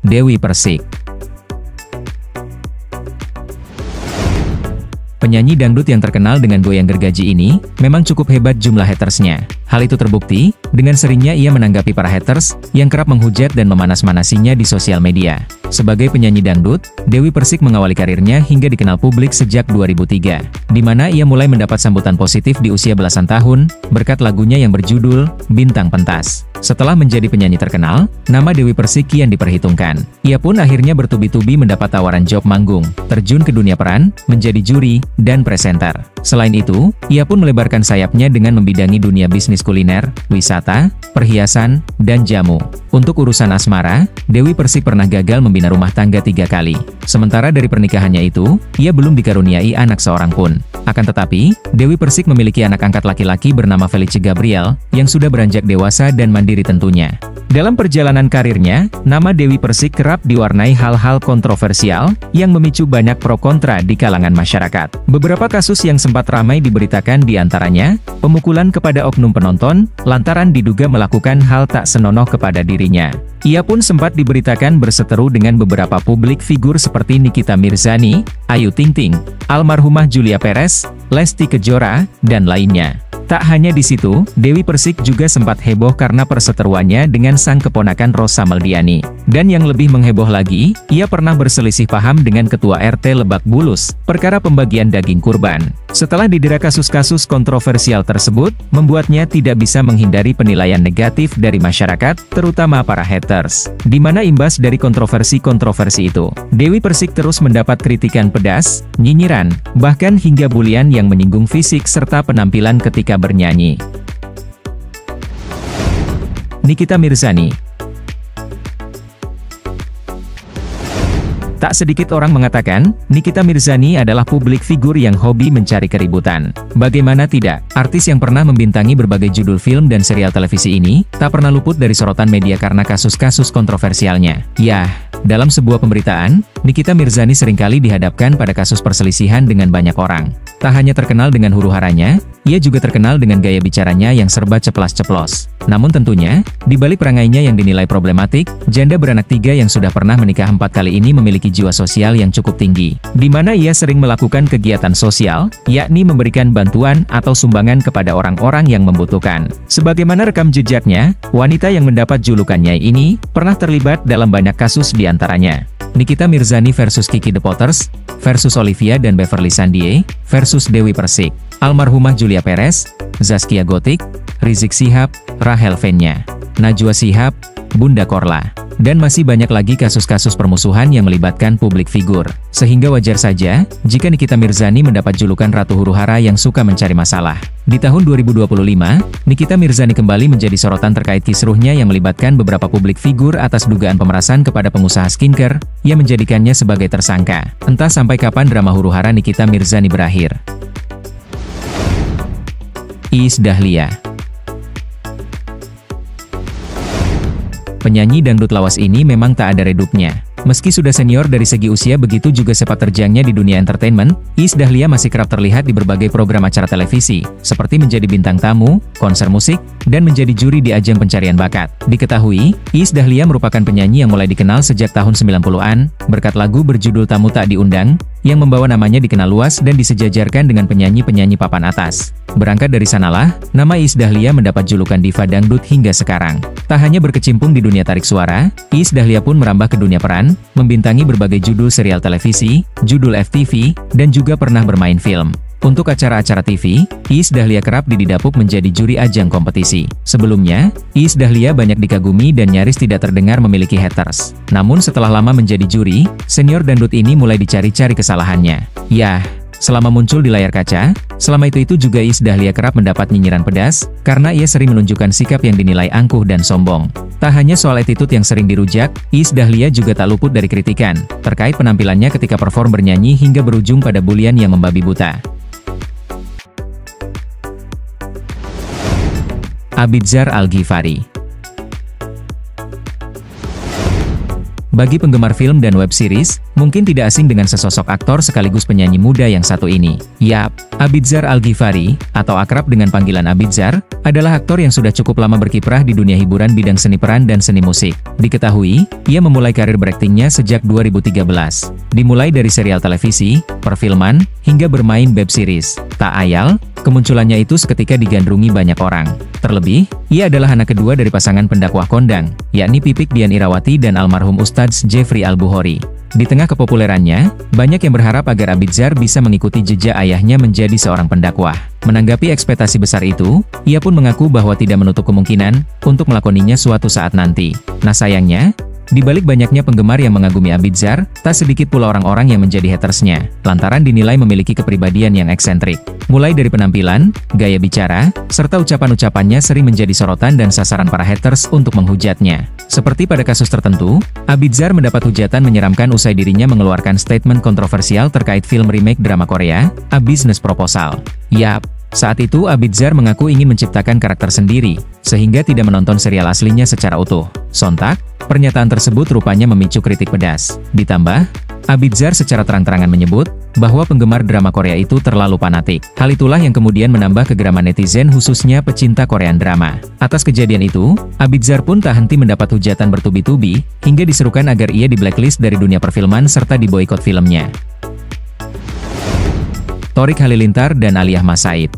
Dewi Persik. Penyanyi dangdut yang terkenal dengan goyang gergaji ini, memang cukup hebat jumlah hatersnya. Hal itu terbukti, dengan seringnya ia menanggapi para haters, yang kerap menghujat dan memanas-manasinya di sosial media. Sebagai penyanyi dangdut, Dewi Persik mengawali karirnya hingga dikenal publik sejak 2003, di mana ia mulai mendapat sambutan positif di usia belasan tahun, berkat lagunya yang berjudul Bintang Pentas. Setelah menjadi penyanyi terkenal, nama Dewi Persik kian diperhitungkan. Ia pun akhirnya bertubi-tubi mendapat tawaran job manggung, terjun ke dunia peran, menjadi juri, dan presenter. Selain itu, ia pun melebarkan sayapnya dengan membidangi dunia bisnis kuliner, wisata, perhiasan, dan jamu. Untuk urusan asmara, Dewi Persik pernah gagal membina rumah tangga 3 kali. Sementara dari pernikahannya itu, ia belum dikaruniai anak seorang pun. Akan tetapi, Dewi Persik memiliki anak angkat laki-laki bernama Felice Gabriel, yang sudah beranjak dewasa dan mandiri tentunya. Dalam perjalanan karirnya, nama Dewi Persik kerap diwarnai hal-hal kontroversial, yang memicu banyak pro kontra di kalangan masyarakat. Beberapa kasus yang sempat ramai diberitakan diantaranya, pemukulan kepada oknum penonton, lantaran diduga melakukan hal tak senonoh kepada dirinya. Ia pun sempat diberitakan berseteru dengan beberapa publik figur seperti Nikita Mirzani, Ayu Ting Ting, almarhumah Julia Perez, Lesti Kejora, dan lainnya. Tak hanya di situ, Dewi Persik juga sempat heboh karena perseteruannya dengan sang keponakan Rosa Meldiani. Dan yang lebih mengheboh lagi, ia pernah berselisih paham dengan Ketua RT Lebak Bulus, perkara pembagian daging kurban. Setelah didera kasus-kasus kontroversial tersebut, membuatnya tidak bisa menghindari penilaian negatif dari masyarakat, terutama para haters. Di mana imbas dari kontroversi-kontroversi itu, Dewi Persik terus mendapat kritikan pedas, nyinyiran, bahkan hingga bulian yang menyinggung fisik serta penampilan ketika bernyanyi. Nikita Mirzani. Tak sedikit orang mengatakan, Nikita Mirzani adalah publik figur yang hobi mencari keributan. Bagaimana tidak, artis yang pernah membintangi berbagai judul film dan serial televisi ini, tak pernah luput dari sorotan media karena kasus-kasus kontroversialnya. Yah, dalam sebuah pemberitaan, Nikita Mirzani seringkali dihadapkan pada kasus perselisihan dengan banyak orang. Tak hanya terkenal dengan huru-haranya, ia juga terkenal dengan gaya bicaranya yang serba ceplas-ceplos. Namun tentunya, di balik perangainya yang dinilai problematik, janda beranak 3 yang sudah pernah menikah 4 kali ini memiliki jiwa sosial yang cukup tinggi, di mana ia sering melakukan kegiatan sosial, yakni memberikan bantuan atau sumbangan kepada orang-orang yang membutuhkan. Sebagaimana rekam jejaknya, wanita yang mendapat julukannya ini, pernah terlibat dalam banyak kasus diantaranya. Nikita Mirzani versus Kiki The Potters, versus Olivia dan Beverly Sandie, versus Dewi Persik, almarhumah Julia Perez, Zaskia Gotik, Rizik Shihab, Rahel Fenya, Najwa Shihab, Bunda Korla, dan masih banyak lagi kasus-kasus permusuhan yang melibatkan publik figur. Sehingga wajar saja, jika Nikita Mirzani mendapat julukan Ratu Huru-hara yang suka mencari masalah. Di tahun 2025, Nikita Mirzani kembali menjadi sorotan terkait kisruhnya yang melibatkan beberapa publik figur atas dugaan pemerasan kepada pengusaha skincare, yang menjadikannya sebagai tersangka. Entah sampai kapan drama huru-hara Nikita Mirzani berakhir. Iis Dahlia. Penyanyi dangdut lawas ini memang tak ada redupnya. Meski sudah senior dari segi usia, begitu juga sepak terjangnya di dunia entertainment, Iis Dahlia masih kerap terlihat di berbagai program acara televisi, seperti menjadi bintang tamu, konser musik, dan menjadi juri di ajang pencarian bakat. Diketahui, Iis Dahlia merupakan penyanyi yang mulai dikenal sejak tahun 90-an, berkat lagu berjudul Tamu Tak Diundang, yang membawa namanya dikenal luas dan disejajarkan dengan penyanyi-penyanyi papan atas. Berangkat dari sanalah, nama Iis Dahlia mendapat julukan diva dangdut hingga sekarang. Tak hanya berkecimpung di dunia tarik suara, Iis Dahlia pun merambah ke dunia peran, membintangi berbagai judul serial televisi, judul FTV, dan juga pernah bermain film. Untuk acara-acara TV, Iis Dahlia kerap didapuk menjadi juri ajang kompetisi. Sebelumnya, Iis Dahlia banyak dikagumi dan nyaris tidak terdengar memiliki haters. Namun setelah lama menjadi juri, senior dangdut ini mulai dicari-cari kesalahannya. Yah, selama muncul di layar kaca, selama itu juga Iis Dahlia kerap mendapat nyinyiran pedas, karena ia sering menunjukkan sikap yang dinilai angkuh dan sombong. Tak hanya soal attitude yang sering dirujak, Iis Dahlia juga tak luput dari kritikan, terkait penampilannya ketika perform bernyanyi hingga berujung pada bulian yang membabi buta. Abizar Al-Ghifari. Bagi penggemar film dan web series, mungkin tidak asing dengan sesosok aktor sekaligus penyanyi muda yang satu ini. Yap, Abizar Al-Ghifari, atau akrab dengan panggilan Abizar, adalah aktor yang sudah cukup lama berkiprah di dunia hiburan bidang seni peran dan seni musik. Diketahui, ia memulai karir beraktingnya sejak 2013. Dimulai dari serial televisi, perfilman, hingga bermain web series. Tak ayal, kemunculannya itu seketika digandrungi banyak orang. Terlebih, ia adalah anak kedua dari pasangan pendakwah kondang, yakni Pipik Dian Irawati dan almarhum Ustadz Jeffrey Al-Bukhari. Di tengah kepopulerannya, banyak yang berharap agar Abizar bisa mengikuti jejak ayahnya menjadi seorang pendakwah. Menanggapi ekspektasi besar itu, ia pun mengaku bahwa tidak menutup kemungkinan untuk melakoninya suatu saat nanti. Nah sayangnya, di balik banyaknya penggemar yang mengagumi Abizar, tak sedikit pula orang-orang yang menjadi hatersnya, lantaran dinilai memiliki kepribadian yang eksentrik. Mulai dari penampilan, gaya bicara, serta ucapan-ucapannya sering menjadi sorotan dan sasaran para haters untuk menghujatnya. Seperti pada kasus tertentu, Abizar mendapat hujatan menyeramkan usai dirinya mengeluarkan statement kontroversial terkait film remake drama Korea, A Business Proposal. Yap, saat itu Abizar mengaku ingin menciptakan karakter sendiri, sehingga tidak menonton serial aslinya secara utuh. Sontak, pernyataan tersebut rupanya memicu kritik pedas. Ditambah, Abizar secara terang-terangan menyebut bahwa penggemar drama Korea itu terlalu fanatik. Hal itulah yang kemudian menambah kegeraman netizen khususnya pecinta Korean drama. Atas kejadian itu, Abizar pun tak henti mendapat hujatan bertubi-tubi, hingga diserukan agar ia di blacklist dari dunia perfilman serta diboikot filmnya. Thorik Halilintar dan Aliyah Mas Said.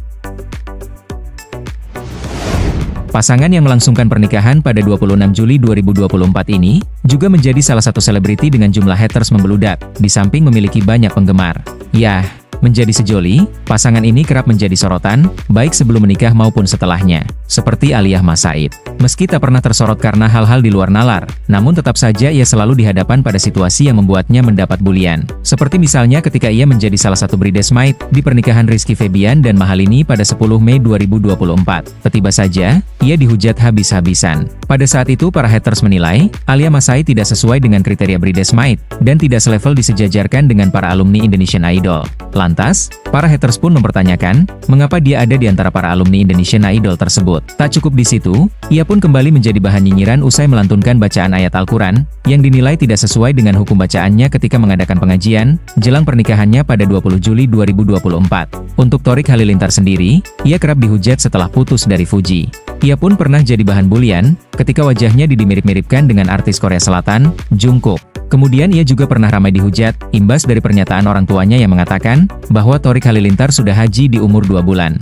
Pasangan yang melangsungkan pernikahan pada 26 Juli 2024 ini, juga menjadi salah satu selebriti dengan jumlah haters membeludak, di samping memiliki banyak penggemar. Yah, menjadi sejoli, pasangan ini kerap menjadi sorotan, baik sebelum menikah maupun setelahnya, seperti Aliyah Mas Said. Meski tak pernah tersorot karena hal-hal di luar nalar, namun tetap saja ia selalu dihadapkan pada situasi yang membuatnya mendapat bulian. Seperti misalnya ketika ia menjadi salah satu bridesmaid di pernikahan Rizky Febian dan Mahalini pada 10 Mei 2024. Tiba saja, ia dihujat habis-habisan. Pada saat itu para haters menilai, Aliyah Mas Said tidak sesuai dengan kriteria bridesmaid, dan tidak selevel disejajarkan dengan para alumni Indonesian Idol. Lantas, para haters pun mempertanyakan, mengapa dia ada di antara para alumni Indonesian Idol tersebut. Tak cukup di situ, ia pun kembali menjadi bahan nyinyiran usai melantunkan bacaan ayat Al-Quran, yang dinilai tidak sesuai dengan hukum bacaannya ketika mengadakan pengajian, jelang pernikahannya pada 20 Juli 2024. Untuk Thorik Halilintar sendiri, ia kerap dihujat setelah putus dari Fuji. Ia pun pernah jadi bahan bulian, ketika wajahnya dimirip-miripkan dengan artis Korea Selatan, Jungkook. Kemudian ia juga pernah ramai dihujat, imbas dari pernyataan orang tuanya yang mengatakan, bahwa Thorik Halilintar sudah haji di umur 2 bulan.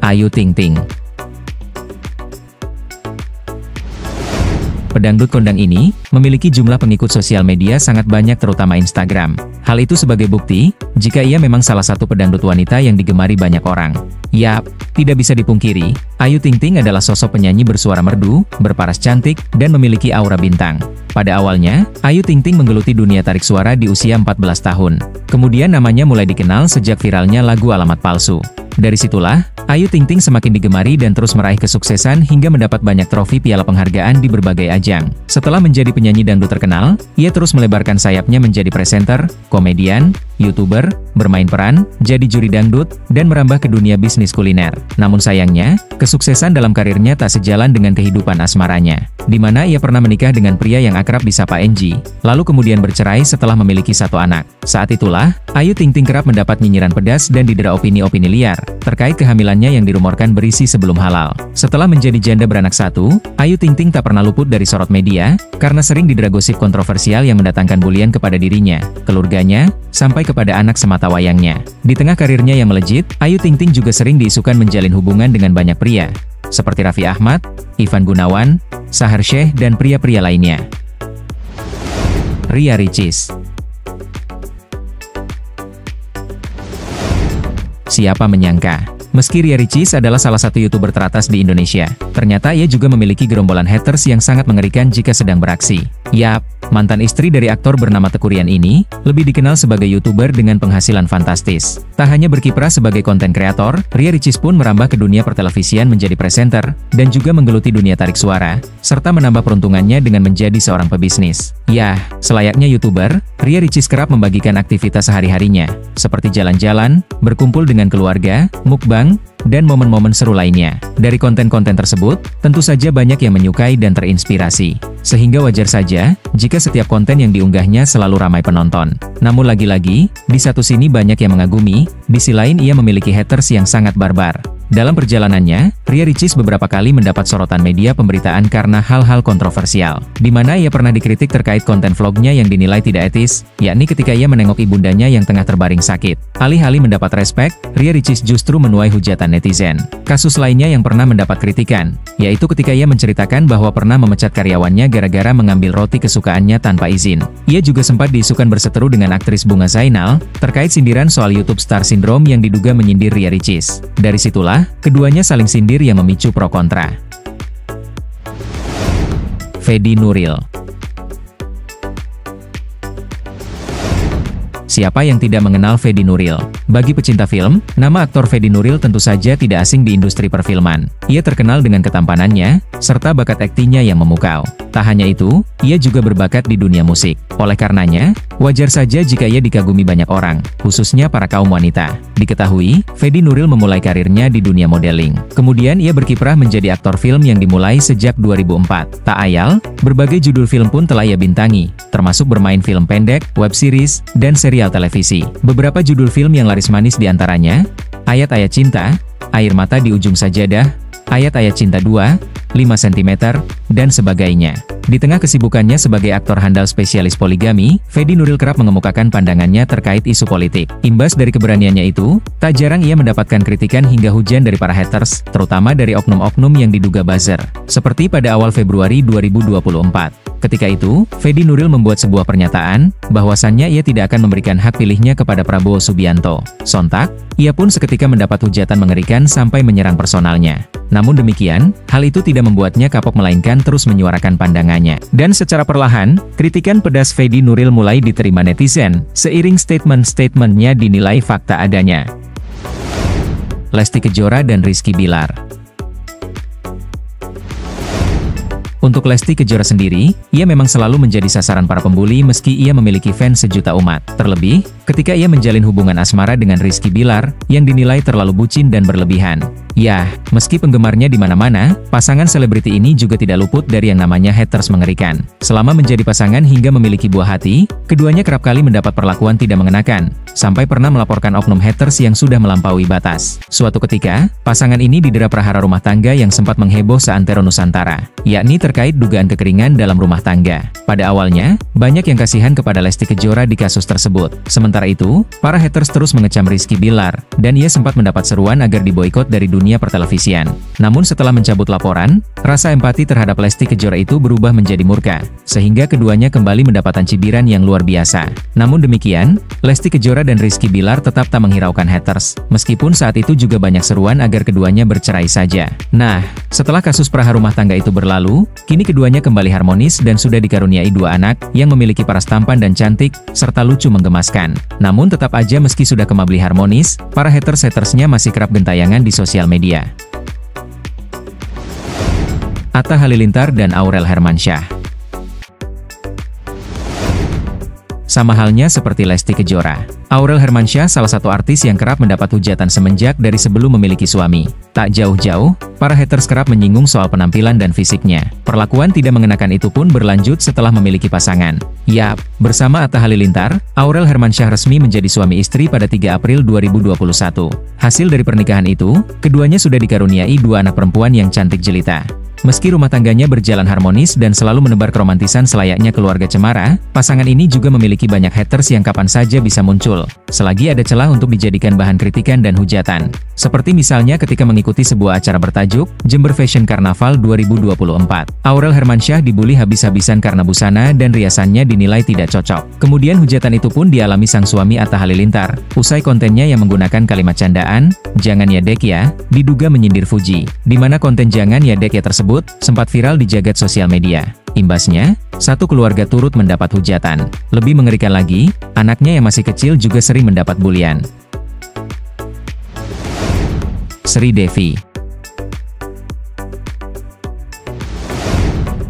Ayu Ting Ting. Pedangdut kondang ini memiliki jumlah pengikut sosial media sangat banyak terutama Instagram. Hal itu sebagai bukti, jika ia memang salah satu pedangdut wanita yang digemari banyak orang. Yap, tidak bisa dipungkiri, Ayu Ting Ting adalah sosok penyanyi bersuara merdu, berparas cantik, dan memiliki aura bintang. Pada awalnya, Ayu Ting Ting menggeluti dunia tarik suara di usia 14 tahun. Kemudian namanya mulai dikenal sejak viralnya lagu Alamat Palsu. Dari situlah, Ayu Ting Ting semakin digemari dan terus meraih kesuksesan hingga mendapat banyak trofi piala penghargaan di berbagai ajang. Setelah menjadi penyanyi dangdut terkenal, ia terus melebarkan sayapnya menjadi presenter, komedian, YouTuber, bermain peran, jadi juri dangdut, dan merambah ke dunia bisnis kuliner. Namun sayangnya, kesuksesan dalam karirnya tak sejalan dengan kehidupan asmaranya, di mana ia pernah menikah dengan pria yang akrab disapa Enji, lalu kemudian bercerai setelah memiliki 1 anak. Saat itulah, Ayu Ting Ting kerap mendapat nyinyiran pedas dan didera opini-opini liar, terkait kehamilannya yang dirumorkan berisi sebelum halal. Setelah menjadi janda beranak 1, Ayu Ting Ting tak pernah luput dari sorot media, karena sering didera gosip kontroversial yang mendatangkan bulian kepada dirinya, keluarganya, sampai kepada anak sematawayangnya. Di tengah karirnya yang melejit, Ayu Ting Ting juga sering diisukan menjalin hubungan dengan banyak pria, seperti Raffi Ahmad, Ivan Gunawan, Shahr Sheikh, dan pria-pria lainnya. Ria Ricis. Siapa menyangka, meski Ria Ricis adalah salah satu YouTuber teratas di Indonesia, ternyata ia juga memiliki gerombolan haters yang sangat mengerikan jika sedang beraksi. Yap, mantan istri dari aktor bernama Teuku Ryan ini, lebih dikenal sebagai YouTuber dengan penghasilan fantastis. Tak hanya berkiprah sebagai konten kreator, Ria Ricis pun merambah ke dunia pertelevisian menjadi presenter, dan juga menggeluti dunia tarik suara, serta menambah peruntungannya dengan menjadi seorang pebisnis. Yah, selayaknya YouTuber, Ria Ricis kerap membagikan aktivitas sehari-harinya, seperti jalan-jalan, berkumpul dengan keluarga, mukbang, mukbang, dan momen-momen seru lainnya. Dari konten-konten tersebut, tentu saja banyak yang menyukai dan terinspirasi. Sehingga wajar saja, jika setiap konten yang diunggahnya selalu ramai penonton. Namun lagi-lagi, di satu sini banyak yang mengagumi, di sisi lain ia memiliki haters yang sangat barbar. Dalam perjalanannya, Ria Ricis beberapa kali mendapat sorotan media pemberitaan karena hal-hal kontroversial, di mana ia pernah dikritik terkait konten vlognya yang dinilai tidak etis, yakni ketika ia menengok ibundanya yang tengah terbaring sakit. Alih-alih mendapat respek, Ria Ricis justru menuai hujatan netizen. Kasus lainnya yang pernah mendapat kritikan, yaitu ketika ia menceritakan bahwa pernah memecat karyawannya gara-gara mengambil roti kesukaannya tanpa izin. Ia juga sempat diisukan berseteru dengan aktris Bunga Zainal, terkait sindiran soal YouTube Star Syndrome yang diduga menyindir Ria Ricis. Dari situlah, keduanya saling sindir yang memicu pro kontra. Fedi Nuril. Siapa yang tidak mengenal Fedi Nuril? Bagi pecinta film, nama aktor Fedi Nuril tentu saja tidak asing di industri perfilman. Ia terkenal dengan ketampanannya, serta bakat aktingnya yang memukau. Tak hanya itu, ia juga berbakat di dunia musik. Oleh karenanya, wajar saja jika ia dikagumi banyak orang, khususnya para kaum wanita. Diketahui, Fedi Nuril memulai karirnya di dunia modeling. Kemudian ia berkiprah menjadi aktor film yang dimulai sejak 2004. Tak ayal, berbagai judul film pun telah ia bintangi, termasuk bermain film pendek, web series, dan serial televisi. Beberapa judul film yang laris manis diantaranya, Ayat-Ayat Cinta, Air Mata di Ujung Sajadah, Ayat-Ayat Cinta 2, 5 cm, dan sebagainya. Di tengah kesibukannya sebagai aktor handal spesialis poligami, Fedi Nuril kerap mengemukakan pandangannya terkait isu politik. Imbas dari keberaniannya itu, tak jarang ia mendapatkan kritikan hingga hujan dari para haters, terutama dari oknum-oknum yang diduga buzzer. Seperti pada awal Februari 2024. Ketika itu, Fedi Nuril membuat sebuah pernyataan, bahwasannya ia tidak akan memberikan hak pilihnya kepada Prabowo Subianto. Sontak, ia pun seketika mendapat hujatan mengerikan sampai menyerang personalnya. Namun demikian, hal itu tidak membuatnya kapok melainkan terus menyuarakan pandangannya. Dan secara perlahan, kritikan pedas Fedi Nuril mulai diterima netizen, seiring statement-statementnya dinilai fakta adanya. Lesti Kejora dan Rizky Bilar. Untuk Lesti Kejora sendiri, ia memang selalu menjadi sasaran para pembuli meski ia memiliki fans sejuta umat. Terlebih, ketika ia menjalin hubungan asmara dengan Rizky Bilar, yang dinilai terlalu bucin dan berlebihan. Yah, meski penggemarnya di mana-mana, pasangan selebriti ini juga tidak luput dari yang namanya haters mengerikan. Selama menjadi pasangan hingga memiliki buah hati, keduanya kerap kali mendapat perlakuan tidak mengenakan, sampai pernah melaporkan oknum haters yang sudah melampaui batas. Suatu ketika, pasangan ini didera prahara rumah tangga yang sempat mengheboh seantero Nusantara, yakni terkait dugaan kekeringan dalam rumah tangga. Pada awalnya, banyak yang kasihan kepada Lesti Kejora di kasus tersebut. Sementara itu, para haters terus mengecam Rizky Bilar, dan ia sempat mendapat seruan agar diboikot dari dunia pertelevisian. Namun setelah mencabut laporan, rasa empati terhadap Lesti Kejora itu berubah menjadi murka, sehingga keduanya kembali mendapatkan cibiran yang luar biasa. Namun demikian, Lesti Kejora dan Rizky Bilar tetap tak menghiraukan haters, meskipun saat itu juga banyak seruan agar keduanya bercerai saja. Nah, setelah kasus prahara rumah tangga itu berlalu, kini keduanya kembali harmonis dan sudah dikaruniai 2 anak, yang memiliki paras tampan dan cantik, serta lucu menggemaskan. Namun tetap aja meski sudah kembali harmonis, para haters-hatersnya masih kerap gentayangan di sosial media. Atta Halilintar dan Aurel Hermansyah. Sama halnya seperti Lesti Kejora, Aurel Hermansyah salah satu artis yang kerap mendapat hujatan semenjak dari sebelum memiliki suami. Tak jauh-jauh, para haters kerap menyinggung soal penampilan dan fisiknya. Perlakuan tidak mengenakan itu pun berlanjut setelah memiliki pasangan. Yap, bersama Atta Halilintar, Aurel Hermansyah resmi menjadi suami istri pada 3 April 2021. Hasil dari pernikahan itu, keduanya sudah dikaruniai 2 anak perempuan yang cantik jelita. Meski rumah tangganya berjalan harmonis dan selalu menebar keromantisan selayaknya keluarga cemara, pasangan ini juga memiliki banyak haters yang kapan saja bisa muncul, selagi ada celah untuk dijadikan bahan kritikan dan hujatan. Seperti misalnya ketika mengikuti sebuah acara bertajuk Jember Fashion Carnaval 2024. Aurel Hermansyah dibully habis-habisan karena busana dan riasannya dinilai tidak cocok. Kemudian hujatan itu pun dialami sang suami Atta Halilintar, usai kontennya yang menggunakan kalimat candaan, "Jangan ya dek ya," diduga menyindir Fuji, di mana konten "Jangan ya dek ya" tersebut sempat viral di jagat sosial media. Imbasnya, satu keluarga turut mendapat hujatan. Lebih mengerikan lagi, anaknya yang masih kecil juga sering mendapat bulian. Sri Devi.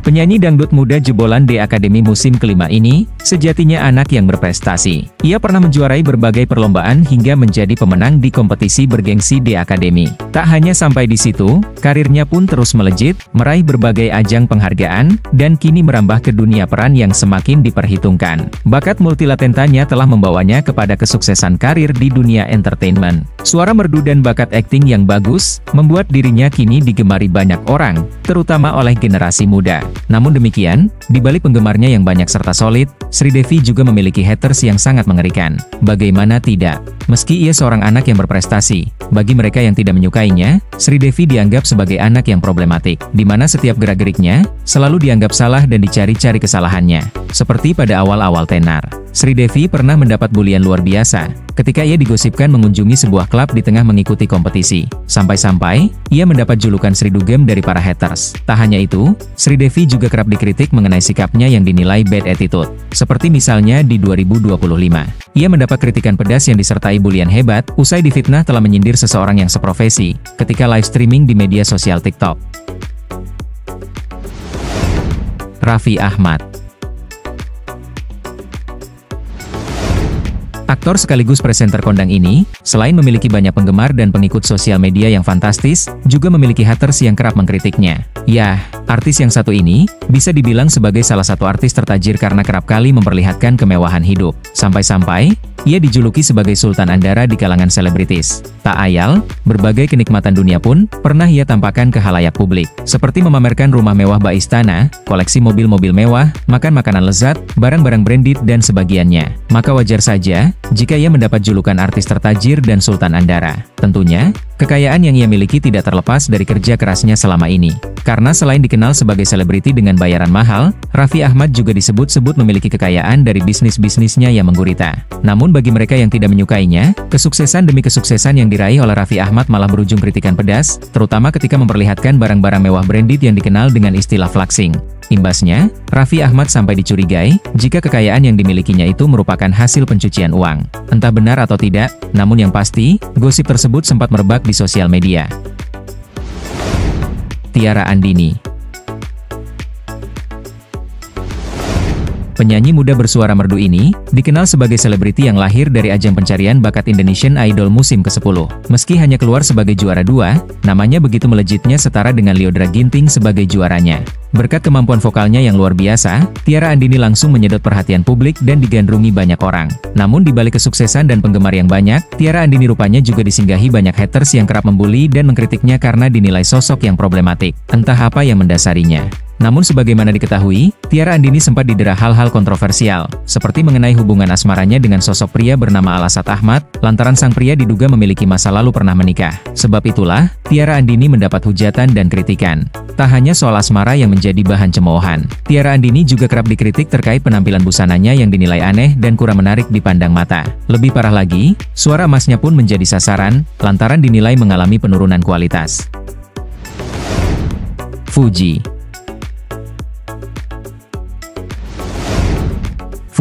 Penyanyi dangdut muda jebolan D Academy musim kelima ini, sejatinya anak yang berprestasi. Ia pernah menjuarai berbagai perlombaan hingga menjadi pemenang di kompetisi bergengsi D Academy. Tak hanya sampai di situ, karirnya pun terus melejit, meraih berbagai ajang penghargaan, dan kini merambah ke dunia peran yang semakin diperhitungkan. Bakat multilatentanya telah membawanya kepada kesuksesan karir di dunia entertainment. Suara merdu dan bakat akting yang bagus, membuat dirinya kini digemari banyak orang, terutama oleh generasi muda. Namun demikian, di balik penggemarnya yang banyak serta solid, Sridevi juga memiliki haters yang sangat mengerikan. Bagaimana tidak? Meski ia seorang anak yang berprestasi, bagi mereka yang tidak menyukainya, Sridevi dianggap sebagai anak yang problematik, di mana setiap gerak-geriknya selalu dianggap salah dan dicari-cari kesalahannya. Seperti pada awal-awal tenar, Sridevi pernah mendapat bulian luar biasa ketika ia digosipkan mengunjungi sebuah klub di tengah mengikuti kompetisi. Sampai-sampai, ia mendapat julukan Sri Dugem dari para haters. Tak hanya itu, Sridevi juga kerap dikritik mengenai sikapnya yang dinilai bad attitude. Seperti misalnya di 2025. Ia mendapat kritikan pedas yang disertai bulian hebat, usai difitnah telah menyindir seseorang yang seprofesi, ketika live streaming di media sosial TikTok. Raffi Ahmad. Aktor sekaligus presenter kondang ini, selain memiliki banyak penggemar dan pengikut sosial media yang fantastis, juga memiliki haters yang kerap mengkritiknya. Yah, artis yang satu ini, bisa dibilang sebagai salah satu artis tertajir karena kerap kali memperlihatkan kemewahan hidup. Sampai-sampai, ia dijuluki sebagai Sultan Andara di kalangan selebritis. Tak ayal, berbagai kenikmatan dunia pun pernah ia tampakkan ke khalayak publik. Seperti memamerkan rumah mewah bak istana, koleksi mobil-mobil mewah, makan makanan lezat, barang-barang branded dan sebagiannya. Maka wajar saja, jika ia mendapat julukan artis tertajir dan Sultan Andara. Tentunya, kekayaan yang ia miliki tidak terlepas dari kerja kerasnya selama ini. Karena selain dikenal sebagai selebriti dengan bayaran mahal, Raffi Ahmad juga disebut-sebut memiliki kekayaan dari bisnis-bisnisnya yang menggurita. Namun bagi mereka yang tidak menyukainya, kesuksesan demi kesuksesan yang diraih oleh Raffi Ahmad malah berujung kritikan pedas, terutama ketika memperlihatkan barang-barang mewah branded yang dikenal dengan istilah flexing. Imbasnya, Raffi Ahmad sampai dicurigai jika kekayaan yang dimilikinya itu merupakan hasil pencucian uang. Entah benar atau tidak, namun yang pasti, gosip tersebut sempat merebak di sosial media. Tiara Andini. Penyanyi muda bersuara merdu ini, dikenal sebagai selebriti yang lahir dari ajang pencarian bakat Indonesian Idol musim ke-10. Meski hanya keluar sebagai juara 2, namanya begitu melejitnya setara dengan Lyodra Ginting sebagai juaranya. Berkat kemampuan vokalnya yang luar biasa, Tiara Andini langsung menyedot perhatian publik dan digandrungi banyak orang. Namun di balik kesuksesan dan penggemar yang banyak, Tiara Andini rupanya juga disinggahi banyak haters yang kerap membuli dan mengkritiknya karena dinilai sosok yang problematik. Entah apa yang mendasarinya. Namun sebagaimana diketahui, Tiara Andini sempat didera hal-hal kontroversial, seperti mengenai hubungan asmaranya dengan sosok pria bernama Al-Asad Ahmad, lantaran sang pria diduga memiliki masa lalu pernah menikah. Sebab itulah, Tiara Andini mendapat hujatan dan kritikan. Tak hanya soal asmara yang menjadi bahan cemoohan, Tiara Andini juga kerap dikritik terkait penampilan busananya yang dinilai aneh dan kurang menarik dipandang mata. Lebih parah lagi, suara emasnya pun menjadi sasaran, lantaran dinilai mengalami penurunan kualitas. Fuji.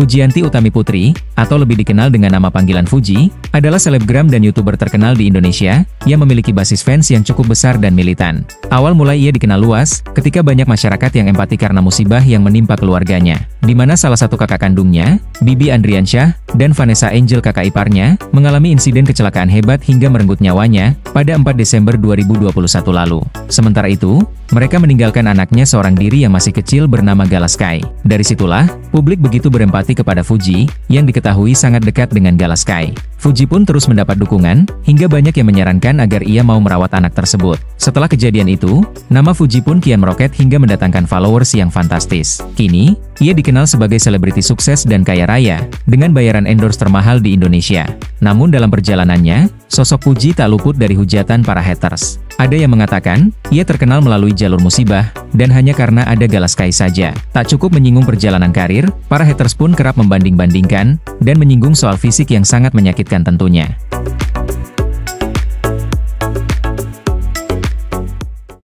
Fujianti Utami Putri, atau lebih dikenal dengan nama panggilan Fuji, adalah selebgram dan YouTuber terkenal di Indonesia, yang memiliki basis fans yang cukup besar dan militan. Awal mulai ia dikenal luas, ketika banyak masyarakat yang empati karena musibah yang menimpa keluarganya, di mana salah satu kakak kandungnya, Bibi Andriansyah, dan Vanessa Angel kakak iparnya, mengalami insiden kecelakaan hebat hingga merenggut nyawanya, pada 4 Desember 2021 lalu. Sementara itu, mereka meninggalkan anaknya seorang diri yang masih kecil bernama Galaskai. Dari situlah, publik begitu berempati kepada Fuji, yang diketahui sangat dekat dengan Galaskai. Fuji pun terus mendapat dukungan, hingga banyak yang menyarankan agar ia mau merawat anak tersebut. Setelah kejadian itu, nama Fuji pun kian meroket hingga mendatangkan followers yang fantastis. Kini, ia dikenal sebagai selebriti sukses dan kaya raya, dengan bayaran endorse termahal di Indonesia. Namun dalam perjalanannya, sosok Fuji tak luput dari hujatan para haters. Ada yang mengatakan, ia terkenal melalui jalur musibah, dan hanya karena ada Galaskai saja. Tak cukup menyinggung perjalanan karir, para haters pun kerap membanding-bandingkan, dan menyinggung soal fisik yang sangat menyakitkan tentunya.